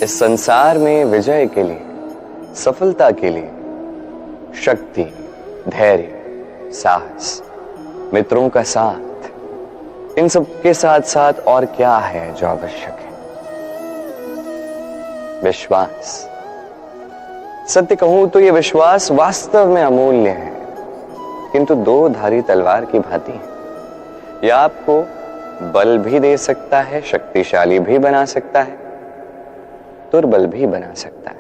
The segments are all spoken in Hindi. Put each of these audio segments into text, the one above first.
इस संसार में विजय के लिए, सफलता के लिए शक्ति, धैर्य, साहस, मित्रों का साथ, इन सब के साथ साथ और क्या है जो आवश्यक है? विश्वास। सत्य कहूं तो यह विश्वास वास्तव में अमूल्य है, किंतु दो धारी तलवार की भांति है। यह आपको बल भी दे सकता है, शक्तिशाली भी बना सकता है, दुर्बल भी बना सकता है।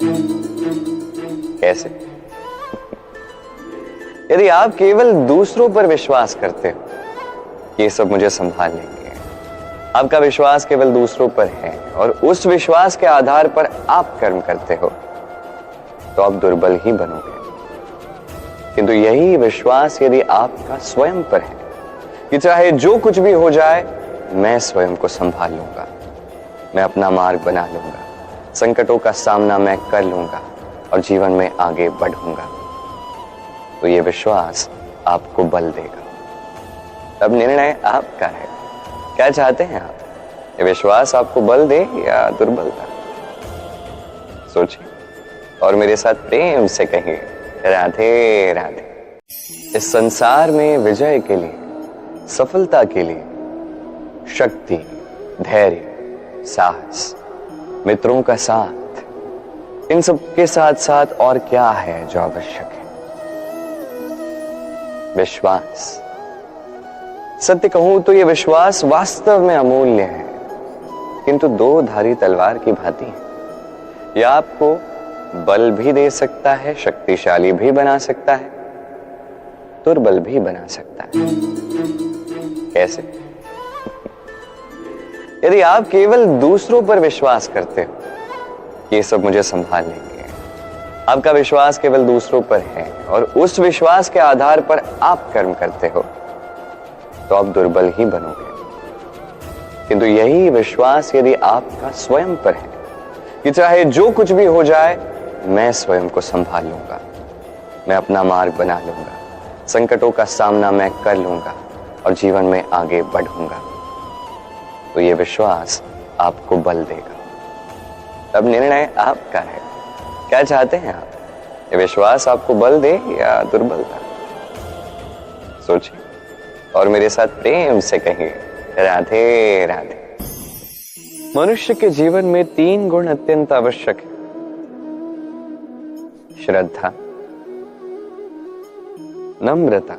कैसे? यदि आप केवल दूसरों पर विश्वास करते हो, ये सब मुझे संभाल लेंगे, आपका विश्वास केवल दूसरों पर है और उस विश्वास के आधार पर आप कर्म करते हो, तो आप दुर्बल ही बनोगे। किंतु यही विश्वास यदि आपका स्वयं पर है कि चाहे जो कुछ भी हो जाए, मैं स्वयं को संभाल लूंगा, मैं अपना मार्ग बना लूंगा, संकटों का सामना मैं कर लूंगा और जीवन में आगे बढ़ूंगा, तो यह विश्वास आपको बल देगा। अब निर्णय आपका है, क्या चाहते हैं आप? ये विश्वास आपको बल दे या दुर्बलता? सोचिए और मेरे साथ प्रेम से कहिए, राधे राधे। इस संसार में विजय के लिए, सफलता के लिए शक्ति, धैर्य, साहस, मित्रों का साथ, इन सब के साथ साथ और क्या है जो आवश्यक है? विश्वास। सत्य कहूं तो यह विश्वास वास्तव में अमूल्य है, किंतु दो धारी तलवार की भांति है। यह आपको बल भी दे सकता है, शक्तिशाली भी बना सकता है, दुर्बल भी बना सकता है। कैसे? यदि आप केवल दूसरों पर विश्वास करते हो, ये सब मुझे संभाल लेंगे, आपका विश्वास केवल दूसरों पर है और उस विश्वास के आधार पर आप कर्म करते हो, तो आप दुर्बल ही बनोगे। किंतु यही विश्वास यदि आपका स्वयं पर है कि चाहे जो कुछ भी हो जाए, मैं स्वयं को संभाल लूंगा, मैं अपना मार्ग बना लूंगा, संकटों का सामना मैं कर लूंगा और जीवन में आगे बढ़ूंगा, तो यह विश्वास आपको बल देगा। अब निर्णय आपका है, क्या चाहते हैं आप? ये विश्वास आपको बल दे या दुर्बलता? सोचिए और मेरे साथ प्रेम से कहिए, राधे राधे। मनुष्य के जीवन में 3 गुण अत्यंत आवश्यक है: श्रद्धा, नम्रता,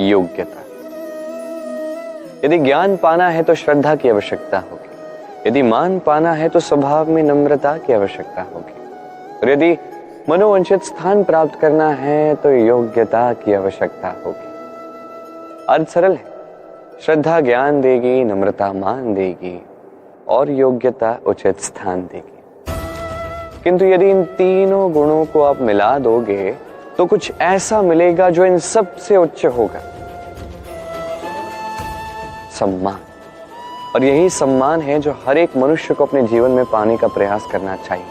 योग्यता। यदि ज्ञान पाना है तो श्रद्धा की आवश्यकता होगी, यदि मान पाना है तो स्वभाव में नम्रता की आवश्यकता होगी, और यदि मनोवांछित स्थान प्राप्त करना है तो योग्यता की आवश्यकता होगी। अर्थ सरल है, श्रद्धा ज्ञान देगी, नम्रता मान देगी और योग्यता उचित स्थान देगी। किंतु यदि इन तीनों गुणों को आप मिला दोगे तो कुछ ऐसा मिलेगा जो इन सब से उच्च होगा: सम्मान। और यही सम्मान है जो हर एक मनुष्य को अपने जीवन में पाने का प्रयास करना चाहिए,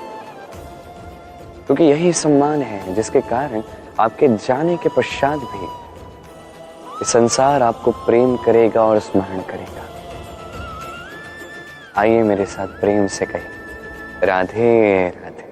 क्योंकि यही सम्मान है जिसके कारण आपके जाने के पश्चात भी संसार आपको प्रेम करेगा और स्मरण करेगा। आइए मेरे साथ प्रेम से कहिए, राधे राधे।